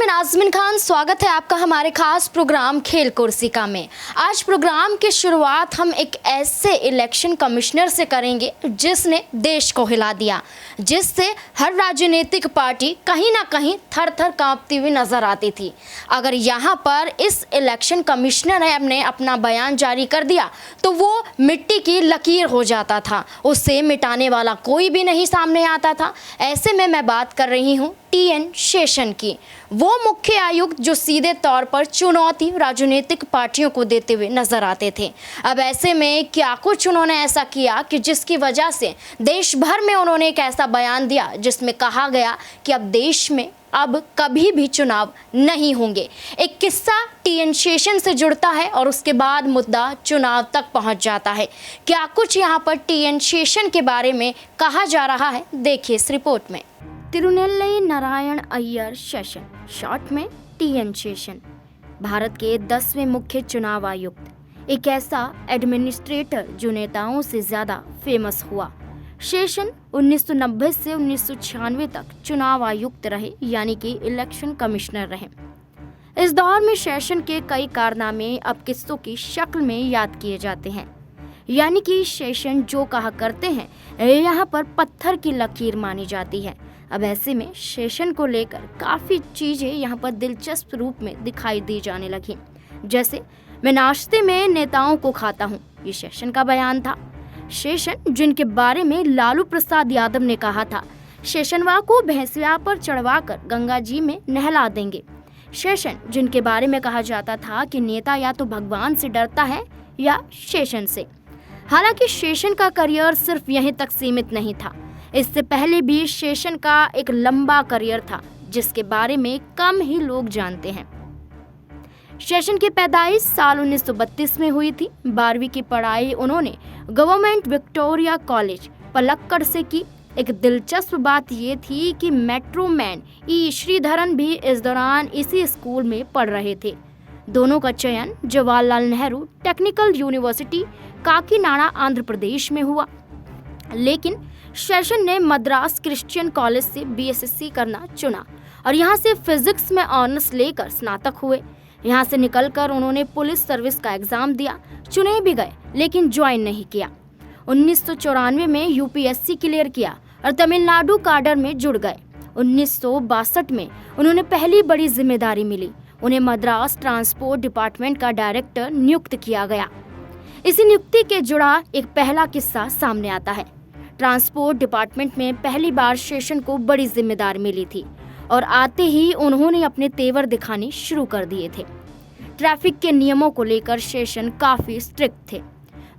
मैं नाज़मीन खान, स्वागत है आपका हमारे खास प्रोग्राम खेल कुर्सिका में। आज प्रोग्राम की शुरुआत हम एक ऐसे इलेक्शन कमिश्नर से करेंगे जिसने देश को हिला दिया, जिससे हर राजनीतिक पार्टी कहीं ना कहीं थर थर कांपती हुई नजर आती थी। अगर यहाँ पर इस इलेक्शन कमिश्नर ने अपना बयान जारी कर दिया तो वो मिट्टी की लकीर हो जाता था, उसे मिटाने वाला कोई भी नहीं सामने आता था। ऐसे में मैं बात कर रही हूँ टीएन शेषन की, वो मुख्य आयुक्त जो सीधे तौर पर चुनौती राजनीतिक पार्टियों को देते हुए नजर आते थे। अब ऐसे में क्या कुछ उन्होंने ऐसा किया कि जिसकी वजह से देश भर में उन्होंने एक ऐसा बयान दिया जिसमें कहा गया कि अब देश में अब कभी भी चुनाव नहीं होंगे। एक किस्सा टीएन शेषन से जुड़ता है और उसके बाद मुद्दा चुनाव तक पहुंच जाता है। क्या कुछ यहाँ पर टीएन शेषन के बारे में कहा जा रहा है, देखिए इस रिपोर्ट में। तिरुनेल्वेली नारायण अय्यर शेषन, शॉर्ट में टीएन शेषन, भारत के 10वें मुख्य चुनाव आयुक्त, एक ऐसा एडमिनिस्ट्रेटर जो नेताओं से ज्यादा फेमस हुआ। शेषन 1990 से 1996 तक चुनाव आयुक्त रहे, यानी कि इलेक्शन कमिश्नर रहे। इस दौर में शेषन के कई कारनामे अब किस्सों की शक्ल में याद किए जाते हैं, यानी कि शेषन जो कहा करते हैं यहाँ पर पत्थर की लकीर मानी जाती है। अब ऐसे में शेषन को लेकर काफ़ी चीज़ें यहाँ पर दिलचस्प रूप में दिखाई दी जाने लगी। जैसे मैं नाश्ते में नेताओं को खाता हूँ, ये शेषन का बयान था। शेषन जिनके बारे में लालू प्रसाद यादव ने कहा था शेषनवा को भैंसिया पर चढ़वाकर गंगा जी में नहला देंगे। शेषन जिनके बारे में कहा जाता था कि नेता या तो भगवान से डरता है या शेषन से। हालांकि शेषन का करियर सिर्फ यहीं तक सीमित नहीं था, इससे पहले भी शेषन का एक लंबा करियर था जिसके बारे में कम ही लोग जानते हैं। शेषन की पैदाइश साल 1932 में हुई थी। 12वीं की पढ़ाई उन्होंने गवर्नमेंट विक्टोरिया कॉलेज पलक्कड़ से की। एक दिलचस्प बात ये थी कि मेट्रो मैन ई श्रीधरन भी इस दौरान इसी स्कूल में पढ़ रहे थे। दोनों का चयन जवाहरलाल नेहरू टेक्निकल यूनिवर्सिटी काकीनाडा आंध्र प्रदेश में हुआ, लेकिन शेषन ने मद्रास क्रिश्चियन कॉलेज से बीएससी करना चुना और यहाँ से फिजिक्स में ऑनर्स लेकर स्नातक हुए। यहाँ से निकलकर उन्होंने पुलिस सर्विस का एग्जाम दिया, चुने भी गए लेकिन ज्वाइन नहीं किया। 1994 में यूपीएससी क्लियर किया और तमिलनाडु काडर में जुड़ गए। 1962 में उन्होंने पहली बड़ी जिम्मेदारी मिली, उन्हें मद्रास ट्रांसपोर्ट डिपार्टमेंट का डायरेक्टर नियुक्त किया गया। इसी नियुक्ति के जुड़ा एक पहला किस्सा सामने आता है। ट्रांसपोर्ट डिपार्टमेंट में पहली बार शेषन को बड़ी जिम्मेदारी मिली थी और आते ही उन्होंने अपने तेवर दिखाने शुरू कर दिए थे। ट्रैफिक के नियमों को लेकर शेषन काफी स्ट्रिक्ट थे।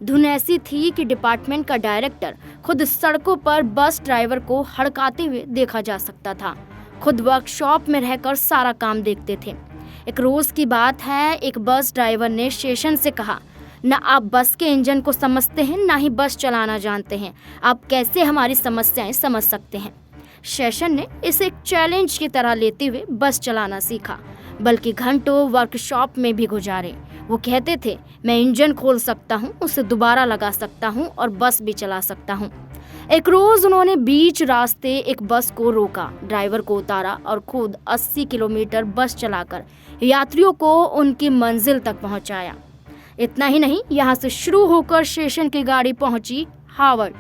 धुन ऐसी थी कि डिपार्टमेंट का डायरेक्टर खुद सड़कों पर बस ड्राइवर को हड़काते हुए देखा जा सकता था। खुद वर्कशॉप में रहकर सारा काम देखते थे। एक रोज की बात है, एक बस ड्राइवर ने शेषन से कहा, न आप बस के इंजन को समझते हैं, ना ही बस चलाना जानते हैं, आप कैसे हमारी समस्याएं समझ सकते हैं। शेषन ने इसे एक चैलेंज की तरह लेते हुए बस चलाना सीखा, बल्कि घंटों वर्कशॉप में भी गुजारे। वो कहते थे, मैं इंजन खोल सकता हूँ, उसे दोबारा लगा सकता हूँ और बस भी चला सकता हूँ। एक रोज उन्होंने बीच रास्ते एक बस को रोका, ड्राइवर को उतारा और खुद 80 किलोमीटर बस चलाकर यात्रियों को उनकी मंजिल तक पहुँचाया। इतना ही नहीं, यहाँ से शुरू होकर शेषन की गाड़ी पहुंची हार्वर्ड।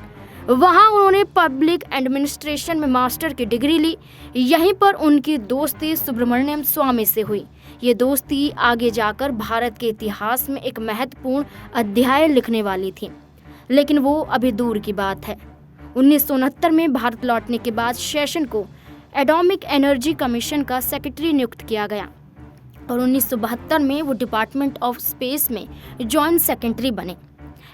वहाँ उन्होंने पब्लिक एडमिनिस्ट्रेशन में मास्टर की डिग्री ली। यहीं पर उनकी दोस्ती सुब्रमण्यम स्वामी से हुई। ये दोस्ती आगे जाकर भारत के इतिहास में एक महत्वपूर्ण अध्याय लिखने वाली थी, लेकिन वो अभी दूर की बात है। 1969 में भारत लौटने के बाद शेषन को एटॉमिक एनर्जी कमीशन का सेक्रेटरी नियुक्त किया गया और 1972 में वो डिपार्टमेंट ऑफ स्पेस में जॉइंट सेक्रेटरी बने।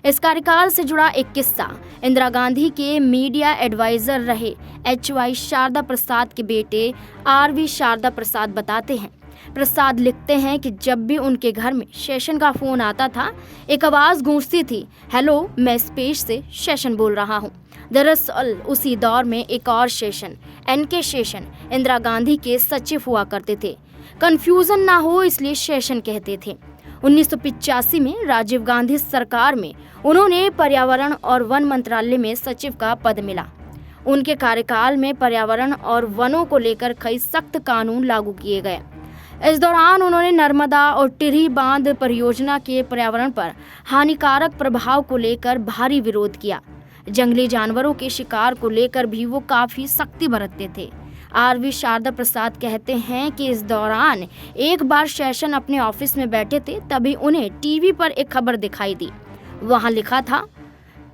इस कार्यकाल से जुड़ा एक किस्सा इंदिरा गांधी के मीडिया एडवाइजर रहे HY शारदा प्रसाद के बेटे RV शारदा प्रसाद बताते हैं। प्रसाद लिखते हैं कि जब भी उनके घर में शेषन का फोन आता था, एक आवाज़ गूंजती थी, हेलो, मैं स्पेस से शेषन बोल रहा हूँ। दरअसल उसी दौर में एक और शेषन NK शेषन इंदिरा गांधी के सचिव हुआ करते थे। कंफ्यूजन ना हो इसलिए शेषन कहते थे। 1985 में राजीव गांधी सरकार में उन्होंने पर्यावरण और वन मंत्रालय में सचिव का पद मिला। उनके कार्यकाल में पर्यावरण और वनों को लेकर कई सख्त कानून लागू किए गए। इस दौरान उन्होंने नर्मदा और टिहरी बांध परियोजना के पर्यावरण पर हानिकारक प्रभाव को लेकर भारी विरोध किया। जंगली जानवरों के शिकार को लेकर भी वो काफी सख्ती बरतते थे। आरवी शारदा प्रसाद कहते हैं कि इस दौरान एक बार शेषन अपने ऑफिस में बैठे थे, तभी उन्हें टीवी पर एक खबर दिखाई दी। वहां लिखा था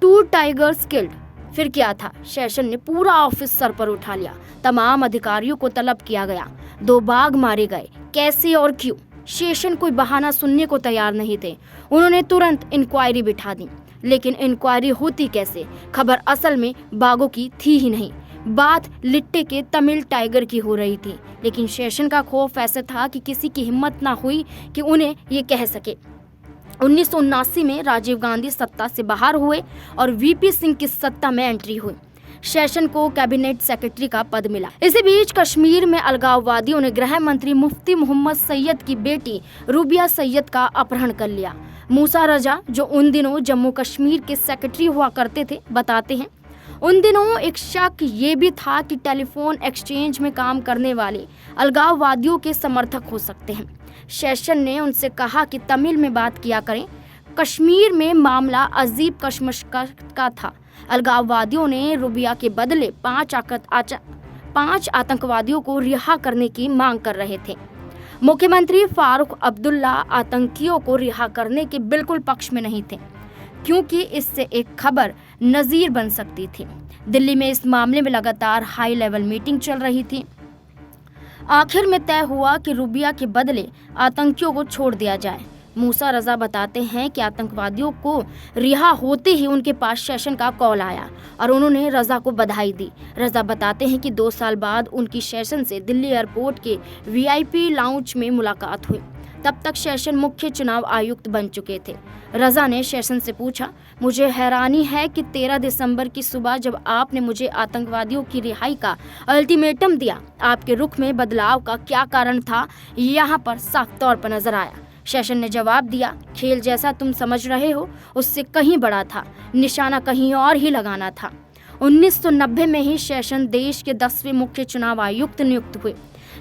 2 टाइगर्स किल्ड। फिर क्या था, शेषन ने पूरा ऑफिस सर पर उठा लिया। तमाम अधिकारियों को तलब किया गया। 2 बाघ मारे गए, कैसे और क्यों? शेषन कोई बहाना सुनने को तैयार नहीं थे। उन्होंने तुरंत इंक्वायरी बिठा दी, लेकिन इंक्वायरी होती कैसे? खबर असल में बाघों की थी ही नहीं, बात लिट्टे के तमिल टाइगर की हो रही थी। लेकिन शेषन का खौफ ऐसे था कि किसी की हिम्मत ना हुई कि उन्हें ये कह सके। 1979 में राजीव गांधी सत्ता से बाहर हुए और वीपी सिंह की सत्ता में एंट्री हुई। शेषन को कैबिनेट सेक्रेटरी का पद मिला। इसी बीच कश्मीर में अलगाववादियों ने गृह मंत्री मुफ्ती मोहम्मद सैयद की बेटी रूबिया सैयद का अपहरण कर लिया। मूसा रजा, जो उन दिनों जम्मू कश्मीर के सेक्रेटरी हुआ करते थे, बताते हैं उन दिनों एक शक ये भी था कि टेलीफोन एक्सचेंज में काम करने वाले अलगाववादियों के समर्थक हो सकते हैं। शेषन ने उनसे कहा कि तमिल में बात किया करें। कश्मीर में मामला अजीब कशमकश का था। अलगाववादियों ने रूबिया के बदले 5 आतंकवादियों को रिहा करने की मांग कर रहे थे। मुख्यमंत्री फारूक अब्दुल्ला आतंकियों को रिहा करने के बिल्कुल पक्ष में नहीं थे, क्योंकि इससे एक खबर नजीर बन सकती थी। दिल्ली में इस मामले में लगातार हाई लेवल मीटिंग चल रही थी। आखिर में तय हुआ कि रूबिया के बदले आतंकियों को छोड़ दिया जाए। मूसा रजा बताते हैं कि आतंकवादियों को रिहा होते ही उनके पास शेषन का कॉल आया और उन्होंने रजा को बधाई दी। रजा बताते हैं कि 2 साल बाद उनकी शेषन से दिल्ली एयरपोर्ट के वीआईपी लाउंज में मुलाकात हुई। तब तक शेषन मुख्य चुनाव आयुक्त बन चुके थे। रजा ने शेषन से पूछा, मुझे हैरानी है कि 13 दिसंबर की सुबह जब आपने मुझे आतंकवादियों की रिहाई का अल्टीमेटम दिया, आपके रुख में बदलाव का क्या कारण था? यहाँ पर साफ तौर पर नजर आया। शेषन ने जवाब दिया, खेल जैसा तुम समझ रहे हो उससे कहीं बड़ा था, निशाना कहीं और ही लगाना था। 1990 में ही शेषन देश के 10वें मुख्य चुनाव आयुक्त नियुक्त हुए।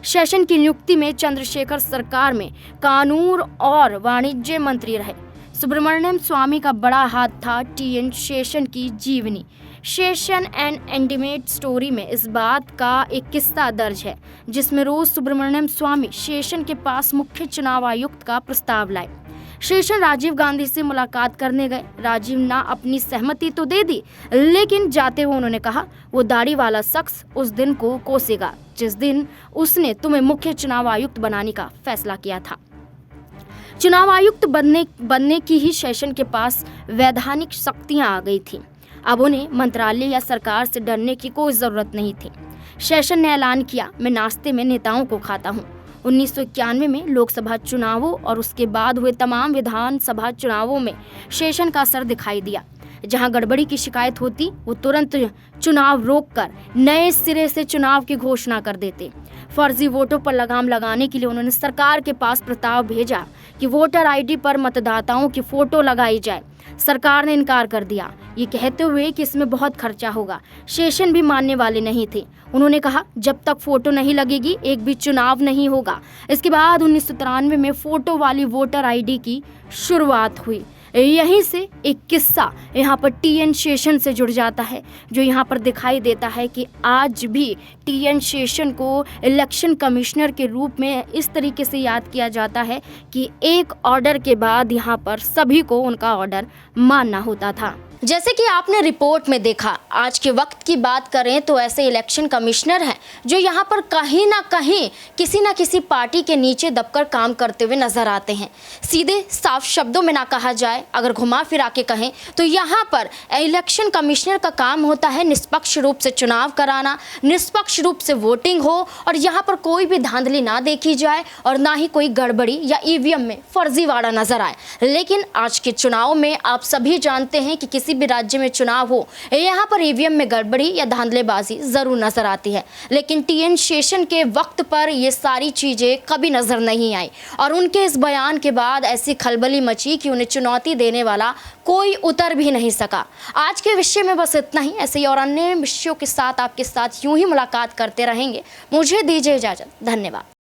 शेषन की नियुक्ति में चंद्रशेखर सरकार में कानून और वाणिज्य मंत्री रहे। सुब्रमण्यम स्वामी का बड़ा हाथ था। टीएन शेषन की जीवनी शेषन एंड इंटीमेट स्टोरी में इस बात का एक किस्सा दर्ज है, जिसमें रोज सुब्रमण्यम स्वामी शेषन के पास मुख्य चुनाव आयुक्त का प्रस्ताव लाए। शेषन राजीव गांधी से मुलाकात करने गए। राजीव ने अपनी सहमति तो दे दी, लेकिन जाते हुए उन्होंने कहा, वो दाढ़ी वाला शख्स उस दिन को कोसेगा जिस दिन उसने तुम्हें मुख्य चुनाव आयुक्त बनाने का फैसला किया था। चुनाव आयुक्त बनने की ही शेषन के पास वैधानिक शक्तियां आ गई थी। अब उन्हें मंत्रालय या सरकार से डरने की कोई जरूरत नहीं थी। शेषन ने ऐलान किया, मैं नाश्ते में नेताओं को खाता हूँ। 1991 में लोकसभा चुनावों और उसके बाद हुए तमाम विधानसभा चुनावों में शेषन का असर दिखाई दिया। जहां गड़बड़ी की शिकायत होती, वो तुरंत चुनाव रोककर नए सिरे से चुनाव की घोषणा कर देते। फर्जी वोटों पर लगाम लगाने के लिए उन्होंने सरकार के पास प्रस्ताव भेजा कि वोटर आईडी पर मतदाताओं की फोटो लगाई जाए। सरकार ने इनकार कर दिया, ये कहते हुए कि इसमें बहुत खर्चा होगा। शेषन भी मानने वाले नहीं थे। उन्होंने कहा, जब तक फोटो नहीं लगेगी एक भी चुनाव नहीं होगा। इसके बाद 1993 में फोटो वाली वोटर आईडी की शुरुआत हुई। यहीं से एक किस्सा यहाँ पर टीएन शेषन से जुड़ जाता है, जो यहाँ पर दिखाई देता है कि आज भी टीएन शेषन को इलेक्शन कमिश्नर के रूप में इस तरीके से याद किया जाता है कि एक ऑर्डर के बाद यहाँ पर सभी को उनका ऑर्डर मानना होता था। जैसे कि आपने रिपोर्ट में देखा, आज के वक्त की बात करें तो ऐसे इलेक्शन कमिश्नर हैं जो यहाँ पर कहीं ना कहीं किसी ना किसी पार्टी के नीचे दबकर काम करते हुए नजर आते हैं। सीधे साफ शब्दों में ना कहा जाए, अगर घुमा फिरा के कहें तो यहाँ पर इलेक्शन कमिश्नर का काम होता है निष्पक्ष रूप से चुनाव कराना, निष्पक्ष रूप से वोटिंग हो और यहाँ पर कोई भी धांधली ना देखी जाए और ना ही कोई गड़बड़ी या ईवीएम में फर्जीवाड़ा नजर आए। लेकिन आज के चुनाव में आप सभी जानते हैं कि किसी भी राज्य में चुनाव हो, यहाँ पर ईवीएम में गड़बड़ी या धांधलेबाजी जरूर नजर आती है। लेकिन टीएन शेषन के वक्त पर ये सारी चीजें कभी नजर नहीं आई और उनके इस बयान के बाद ऐसी खलबली मची कि उन्हें चुनौती देने वाला कोई उतर भी नहीं सका। आज के विषय में बस इतना ही। ऐसे ही और अन्य विषयों के साथ आपके साथ यूं ही मुलाकात करते रहेंगे। मुझे दीजिए इजाजत। धन्यवाद।